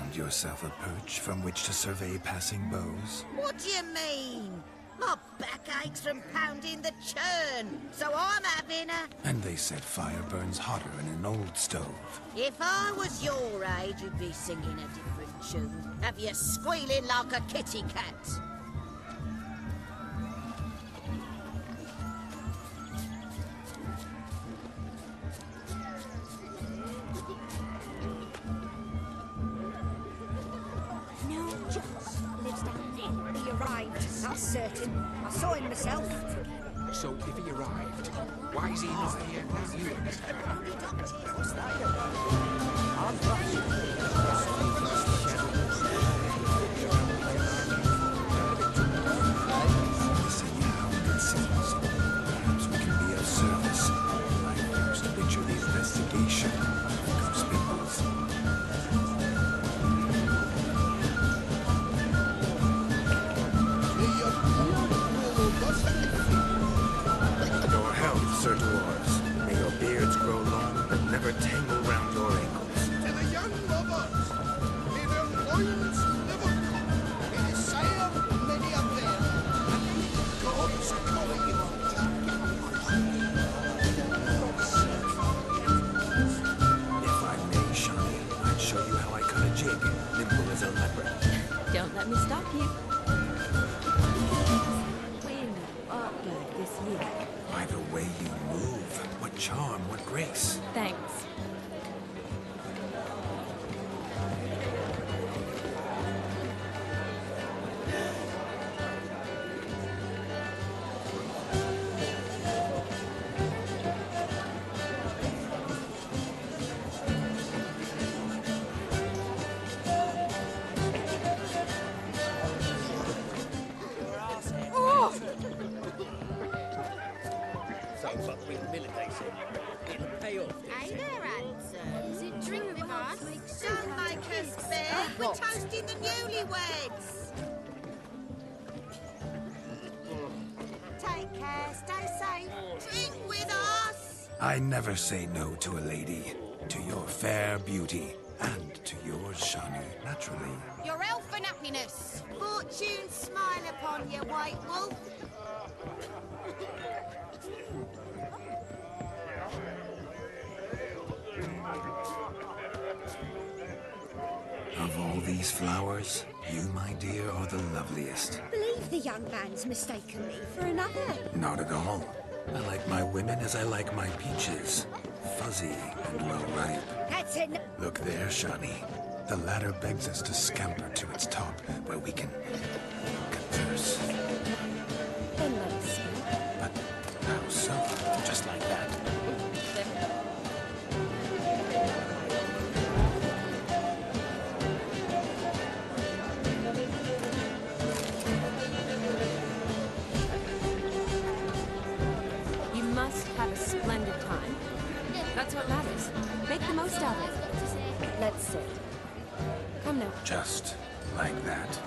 found yourself a perch from which to survey passing beaux? What do you mean? My back aches from pounding the churn, so I'm having a... And they said fire burns hotter in an old stove. If I was your age, you'd be singing a different tune. Have you squealing like a kitty cat? That's certain. I saw him myself. So if he arrived, why is he not here now? What's that? Perhaps we can be of service. I first picture the investigation of Ghost Pimples. Your health, Sir Dwarves. May your beards grow long, but never tangle round your ankles. To the young lovers, may their loins never come. May they sail many a fair, and may gods call you. If I may, Shawnee, I'd show you how I cut a jig, nimble as a leopard. Don't let me stop you. When art good this year. By the way you move, what charm, what grace. Thanks. Sounds like the military said. It'll pay off. Hey there, handsome. Is it drink with us? Don't make us beg. We're toasting the newlyweds. Take care, stay safe. Drink with us. I never say no to a lady, to your fair beauty, and to yours, Shawnee, naturally. Your elfin happiness. Fortune smile upon you, white wolf. Of all these flowers, you, my dear, are the loveliest. Believe the young man's mistaken me for another. Not at all. I like my women as I like my peaches. Fuzzy and well ripe. That's it. Look there, Shawnee. The ladder begs us to scamper to its top, where we can converse. Then let's see. But how so? Just like that. You must have a splendid time. That's what matters. Make the most of it. Let's sit. Come now. Just like that.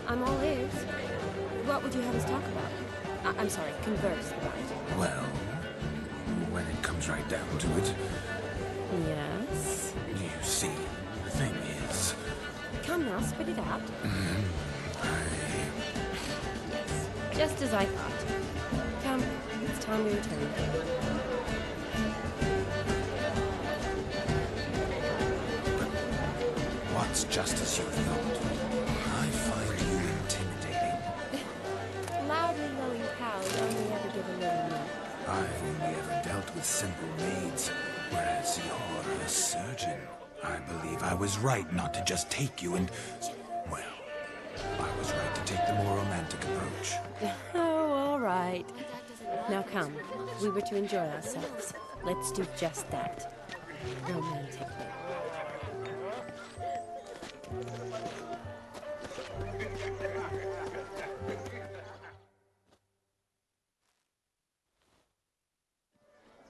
I'm all ears. What would you have us talk about? I'm sorry, converse about. Well, when it comes right down to it, Yes? you see, the thing is, Come now, spit it out. I... Just as I thought. Come, it's time we return. What's just as you thought? I find you intimidating. Loudly lowing cows only ever give a little milk. I've only ever dealt with simple maids, whereas you're a surgeon. I believe I was right not to just take you and... Well, I was right to take the more romantic approach. Oh, all right. Now come, we were to enjoy ourselves. Let's do just that. Romantically.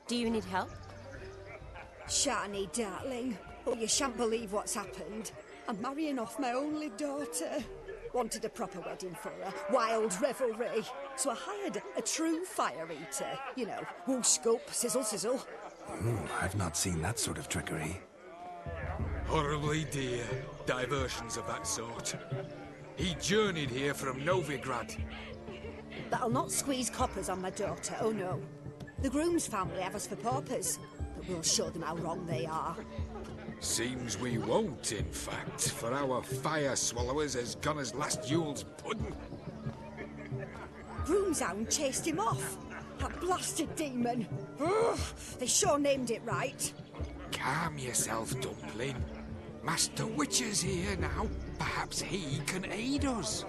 Do you need help? Shani, darling. Oh, you shan't believe what's happened. I'm marrying off my only daughter. Wanted a proper wedding for her. Wild revelry. So I hired a true fire eater. You know, whoosh, gulp, sizzle, sizzle. Ooh, I've not seen that sort of trickery. Horribly dear diversions of that sort. He journeyed here from Novigrad. That'll not squeeze coppers on my daughter, oh no. The groom's family have us for paupers, but we'll show them how wrong they are. Seems we won't, in fact, for our fire swallowers has gone as last Yule's pudding. Groom's hound chased him off. That blasted demon. Ugh, they sure named it right. Calm yourself, Dumpling. Master Witcher's here now. Perhaps he can aid us.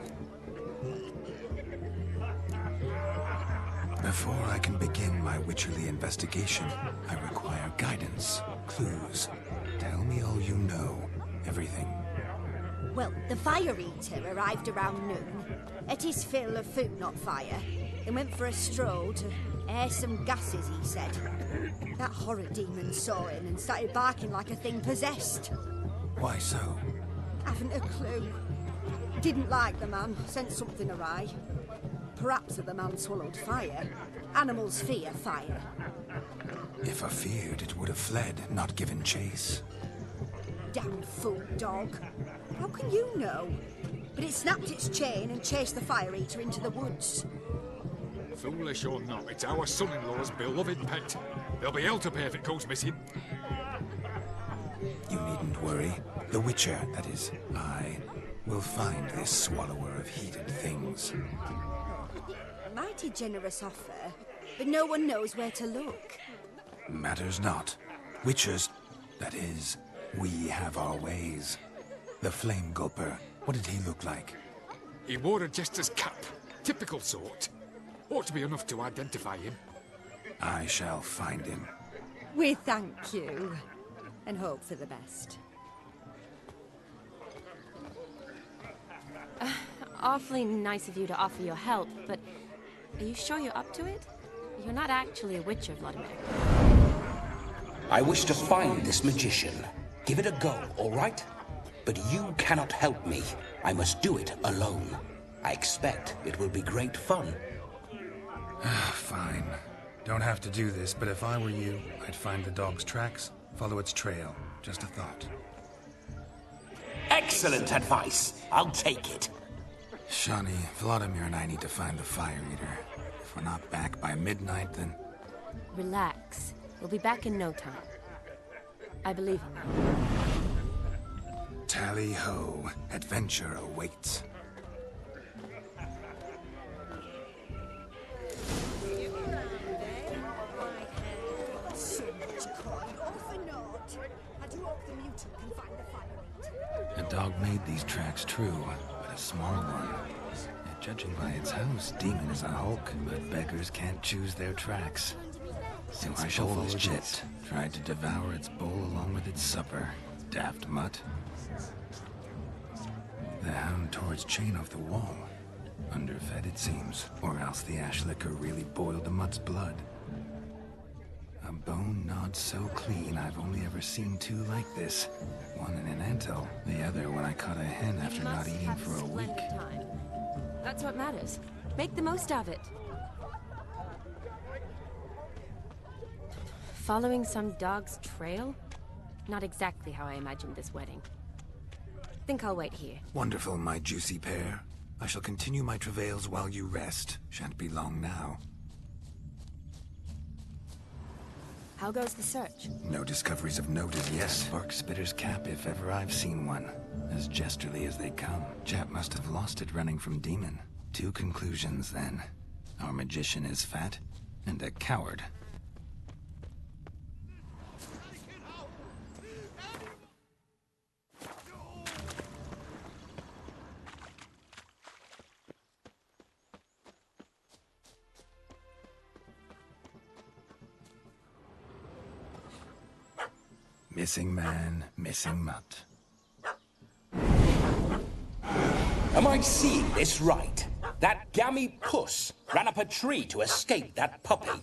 Before I can begin my Witcherly investigation, I require guidance, clues. Tell me all you know. Everything. Well, the Fire Eater arrived around noon, ate his fill of food, not fire, and went for a stroll to air some gases, he said. That horror demon saw him and started barking like a thing possessed. Why so? Haven't a clue. Didn't like the man, sent something awry. Perhaps the man swallowed fire. Animals fear fire. If I feared, it would have fled, not given chase. Damn fool dog. How can you know? But it snapped its chain and chased the Fire Eater into the woods. Foolish or not, it's our son-in-law's beloved pet. There'll be hell to pay if it goes missing. You needn't worry. The Witcher, that is, I, will find this swallower of heated things. Mighty generous offer, but no one knows where to look. Matters not. Witchers, that is, we have our ways. The Flame Gulper, what did he look like? He wore a jester's cap. Typical sort. Ought to be enough to identify him. I shall find him. We thank you, and hope for the best. Awfully nice of you to offer your help, but are you sure you're up to it? You're not actually a Witcher, Vladimir. I wish to find this magician. Give it a go, all right? But you cannot help me. I must do it alone. I expect it will be great fun. Fine. Don't have to do this, but if I were you, I'd find the dog's tracks, follow its trail. Just a thought. Excellent advice. I'll take it. Shawnee, Vladimir and I need to find the Fire Eater. If we're not back by midnight, then... Relax. We'll be back in no time. I believe in you. Tally-ho. Adventure awaits. So much coin, all for naught. I do hope the mutant can find the Fire Eater. The dog made these tracks true, but a small one. And judging by its house, Demon is a hulk, but beggars can't choose their tracks. So I shall follow it. Tried to devour its bowl along with its supper. Daft mutt. The hound tore its chain off the wall. Underfed, it seems. Or else the ash liquor really boiled the mutt's blood. A bone gnawed so clean I've only ever seen two like this. One in an anthill, the other when I caught a hen after not eating for a week. Time. That's what matters. Make the most of it. Following some dog's trail? Not exactly how I imagined this wedding. Think I'll wait here. Wonderful, my juicy pair. I shall continue my travails while you rest. Shan't be long now. How goes the search? No discoveries of note as yet. Spark Spitter's cap if ever I've seen one. As jesterly as they come. Chap must have lost it running from Demon. Two conclusions, then. Our magician is fat, and a coward. Missing man, missing mutt. Am I seeing this right? That gammy puss ran up a tree to escape that puppy.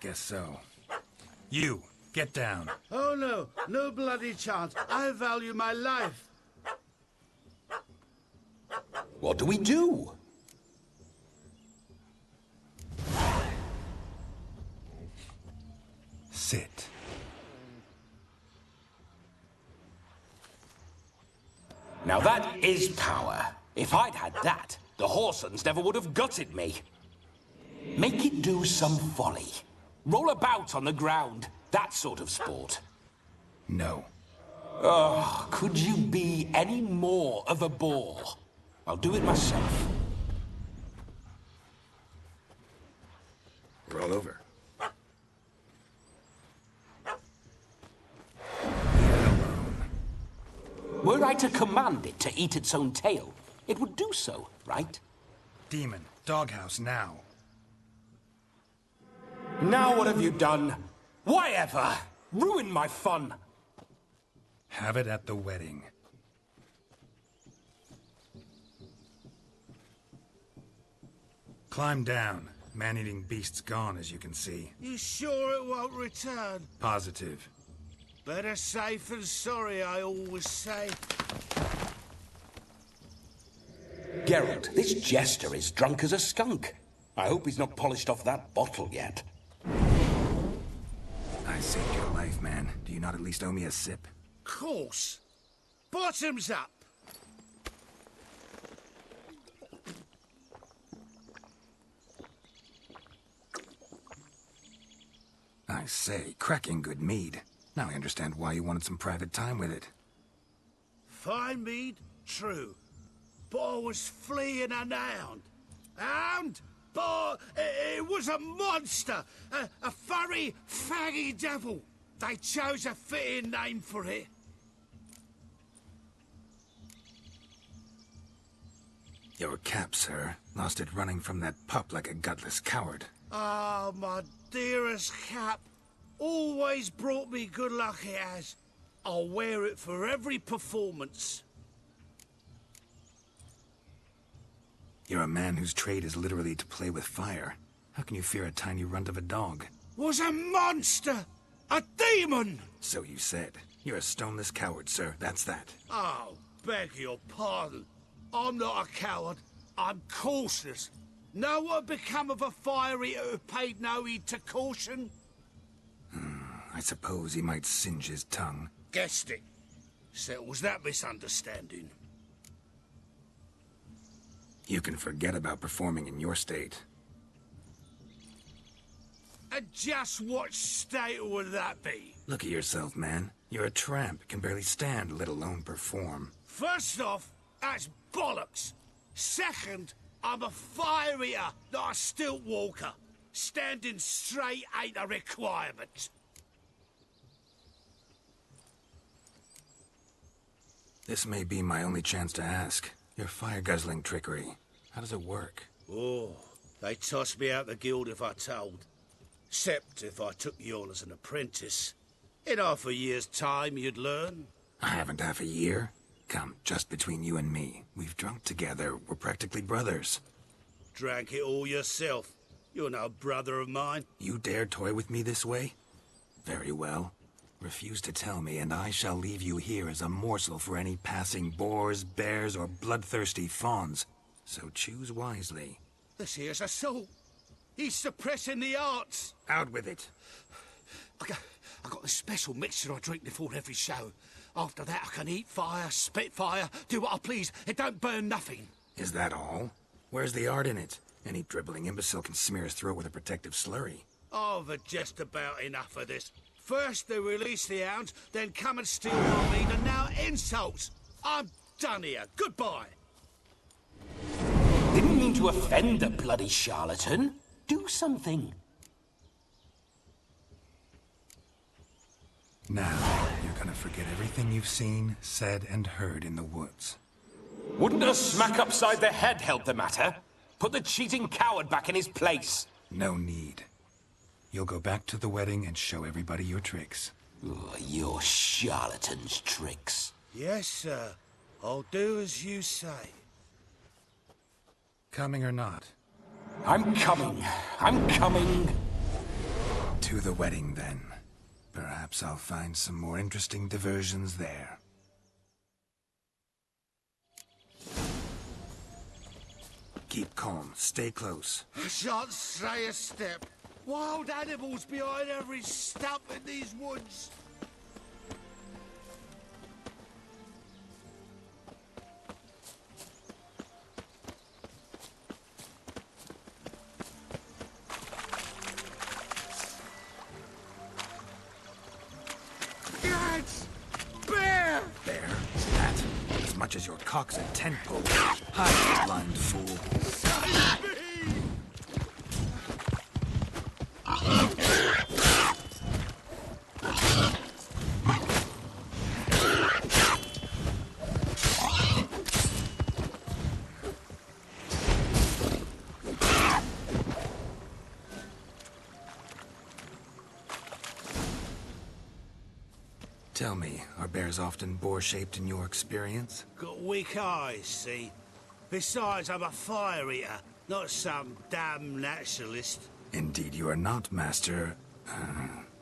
Guess so. You, get down. Oh no, no bloody chance. I value my life. What do we do? Sit. Now that is power. If I'd had that, the Horsons never would have gutted me. Make it do some folly. Roll about on the ground. That sort of sport. No. Oh, could you be any more of a bore? I'll do it myself. Roll over. Were I to command it to eat its own tail, it would do so, right? Demon, doghouse now. Now what have you done? Why ever? Ruin my fun. Have it at the wedding. Climb down. Man-eating beast's gone, as you can see. You sure it won't return? Positive. Better safe than sorry, I always say. Geralt, this jester is drunk as a skunk. I hope he's not polished off that bottle yet. I saved your life, man. Do you not at least owe me a sip? Course. Bottoms up. I say, cracking good mead. Now I understand why you wanted some private time with it. Fine mead, true. But I was fleeing an hound. Hound? But it was a monster. A furry, faggy devil. They chose a fitting name for it. Your cap, sir. Lost it running from that pup like a gutless coward. Ah, my dearest cap. Always brought me good luck it has. I'll wear it for every performance. You're a man whose trade is literally to play with fire. How can you fear a tiny runt of a dog? Was a monster! A demon! So you said. You're a stoneless coward, sir. That's that. Oh, beg your pardon. I'm not a coward. I'm cautious. Know what become of a fire eater who paid no heed to caution? I suppose he might singe his tongue. Guessed it. Settles that misunderstanding. You can forget about performing in your state. And just what state would that be? Look at yourself, man. You're a tramp, can barely stand, let alone perform. First off, that's bollocks. Second, I'm a fire eater, not a stilt walker. Standing straight ain't a requirement. This may be my only chance to ask. Your fire-guzzling trickery. How does it work? Oh, they'd toss me out the guild if I told. Except if I took you on as an apprentice. In half a year's time, you'd learn. I haven't half a year. Come, just between you and me. We've drunk together. We're practically brothers. Drank it all yourself. You're no brother of mine. You dare toy with me this way? Very well. Refuse to tell me, and I shall leave you here as a morsel for any passing boars, bears, or bloodthirsty fawns. So choose wisely. This here's assault. He's suppressing the arts. Out with it. I got a special mixture I drink before every show. After that, I can eat fire, spit fire, do what I please. It don't burn nothing. Is that all? Where's the art in it? Any dribbling imbecile can smear his throat with a protective slurry. I've had just about enough of this. First they release the hounds, then come and steal my meat, and now insults. I'm done here. Goodbye. Didn't mean to offend the bloody charlatan. Do something. Now, you're gonna forget everything you've seen, said, and heard in the woods. Wouldn't a smack upside the head help the matter? Put the cheating coward back in his place. No need. You'll go back to the wedding and show everybody your tricks. Oh, your charlatan's tricks. Yes, sir. I'll do as you say. Coming or not? I'm coming. I'm coming. To the wedding, then. Perhaps I'll find some more interesting diversions there. Keep calm. Stay close. I shan't say a step. Wild animals behind every stump in these woods. Bear! That, as much as your cock's a tent pole. Hide, blind fool. Tell me, are bears often boar-shaped in your experience? Got weak eyes, see? Besides, I'm a fire eater, not some damn naturalist. Indeed you are not, Master.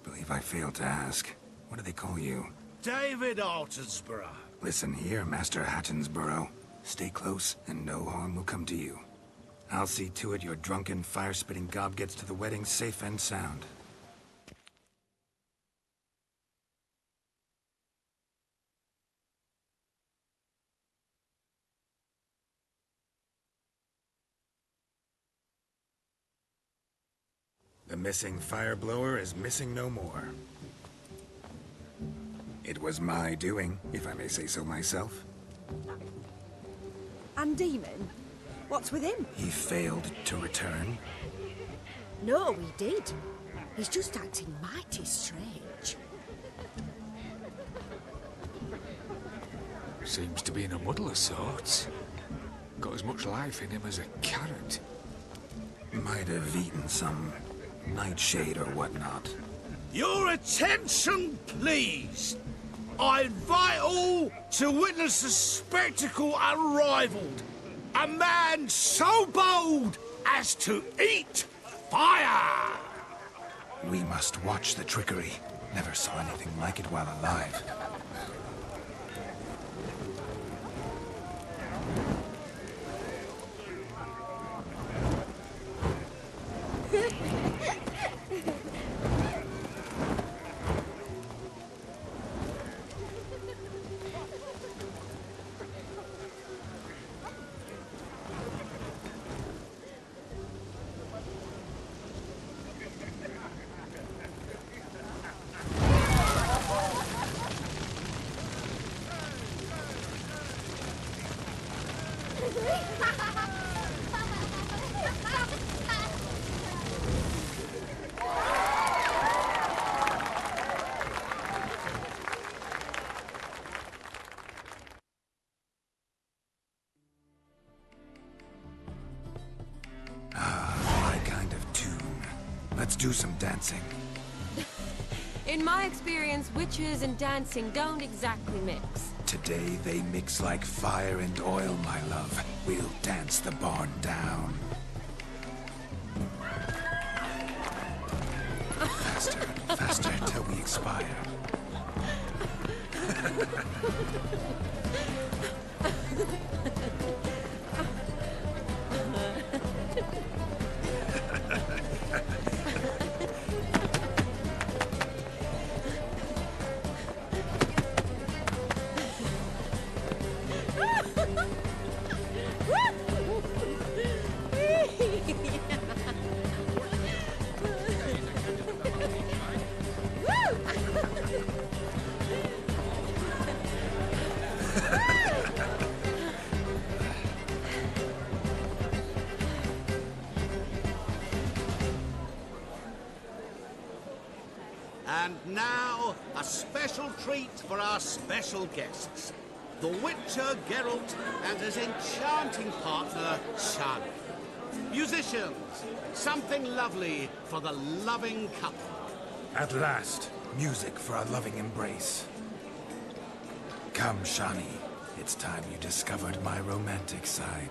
Believe I failed to ask. What do they call you? David Altonsborough. Listen here, Master Hattonsborough. Stay close, and no harm will come to you. I'll see to it your drunken, fire-spitting gob gets to the wedding safe and sound. The missing fire blower is missing no more. It was my doing, if I may say so myself. And Demon? What's with him? He failed to return. No, he did. He's just acting mighty strange. Seems to be in a muddle of sorts. Got as much life in him as a carrot. Might have eaten some nightshade or whatnot. Your attention, please. I invite all to witness a spectacle unrivaled. A man so bold as to eat fire! We must watch the trickery. Never saw anything like it while alive. My kind of tune. Let's do some dancing. In my experience, witches and dancing don't exactly mix. Today they mix like fire and oil, my love. We'll dance the barn down. Faster, faster, till we expire. And now, a special treat for our special guests. The Witcher, Geralt, and his enchanting partner, Shani. Musicians, something lovely for the loving couple. At last, music for a loving embrace. Come, Shani. It's time you discovered my romantic side.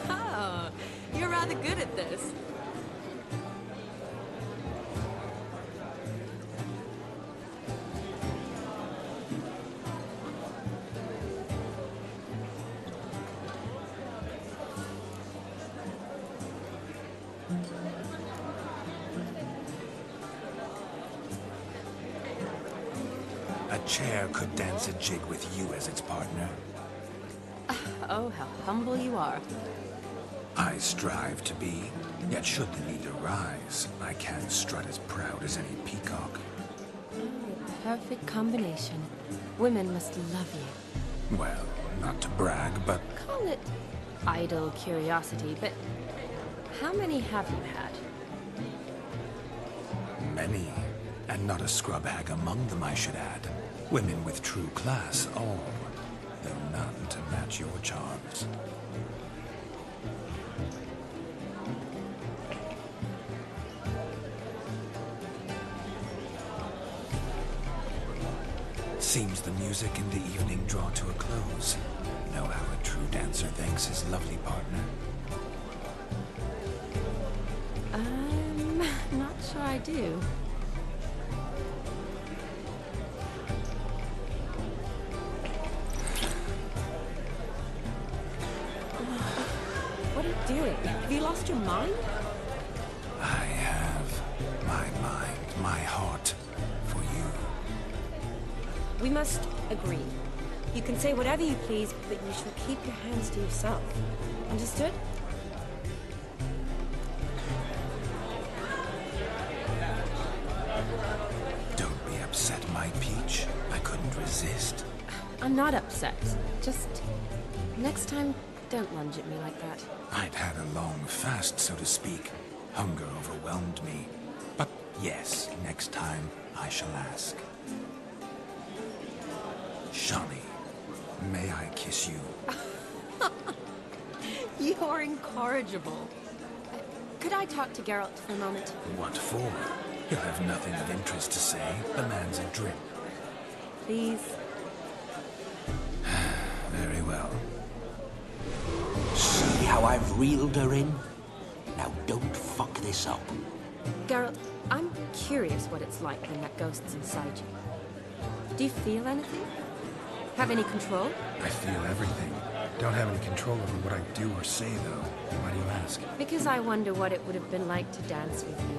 Oh, you're rather good at this. chair could dance a jig with you as its partner. Oh, how humble you are. I strive to be, yet should the need arise, I can strut as proud as any peacock. Perfect combination. Women must love you. Well, not to brag, but Call it idle curiosity, but how many have you had? many. And not a scrub hag among them, I should add. Women with true class, all. Though none to match your charms. Seems the music in the evening draw to a close. Know how a true dancer thanks his lovely partner? Not sure I do. What are you doing? Have you lost your mind? I have my mind, my heart, for you. We must agree. You can say whatever you please, but you shall keep your hands to yourself. Understood? Don't be upset, my peach. I couldn't resist. I'm not upset. Just next time, don't lunge at me like that. I'd had a long fast, so to speak. Hunger overwhelmed me. But yes, next time I shall ask. Shawnee, may I kiss you? You're incorrigible. Could I talk to Geralt for a moment? What for? He'll have nothing of interest to say. The man's a drip. Please? Very well. See how I've reeled her in? Now don't fuck this up. Geralt, I'm curious what it's like when that ghost's inside you. Do you feel anything? Have any control? I feel everything. Don't have any control over what I do or say, though. Why do you ask? Because I wonder what it would have been like to dance with you.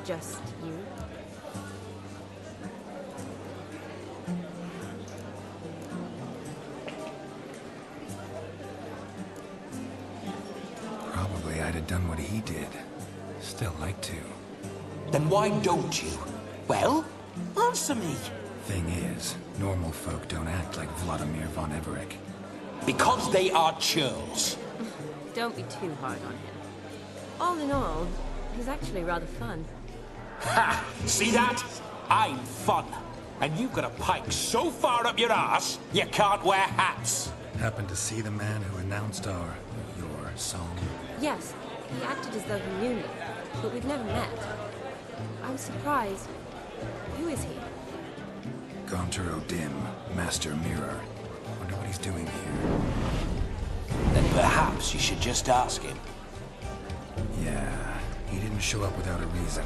Just you. Probably I'd have done what he did. Still like to. Then why don't you? Well, answer me. Thing is, normal folk don't act like Vladimir von Everett. Because they are churls. Don't be too hard on him. All in all, he's actually rather fun. Ha! See that? I'm fun. And you've got a pike so far up your ass, you can't wear hats. Happened to see the man who announced your song? Yes, he acted as though he knew me, but we've never met. I was surprised. Who is he? Gaunter O'Dim, Master Mirror. Wonder what he's doing here. Then perhaps you should just ask him. Yeah, he didn't show up without a reason.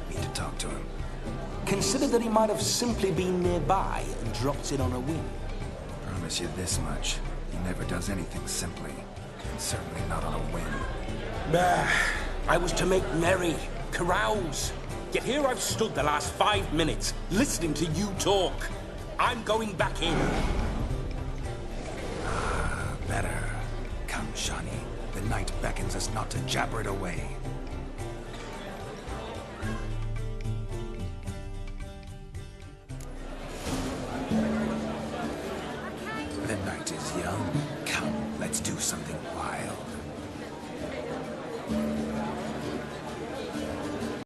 Need to talk to him. Consider that he might have simply been nearby and dropped in on a whim. Promise you this much. He never does anything simply. And certainly not on a whim. Bah, I was to make merry, carouse. Yet here I've stood the last 5 minutes, listening to you talk. I'm going back in. Better. Come, Shawnee. The night beckons us not to jabber it away. The night is young. Come, let's do something wild.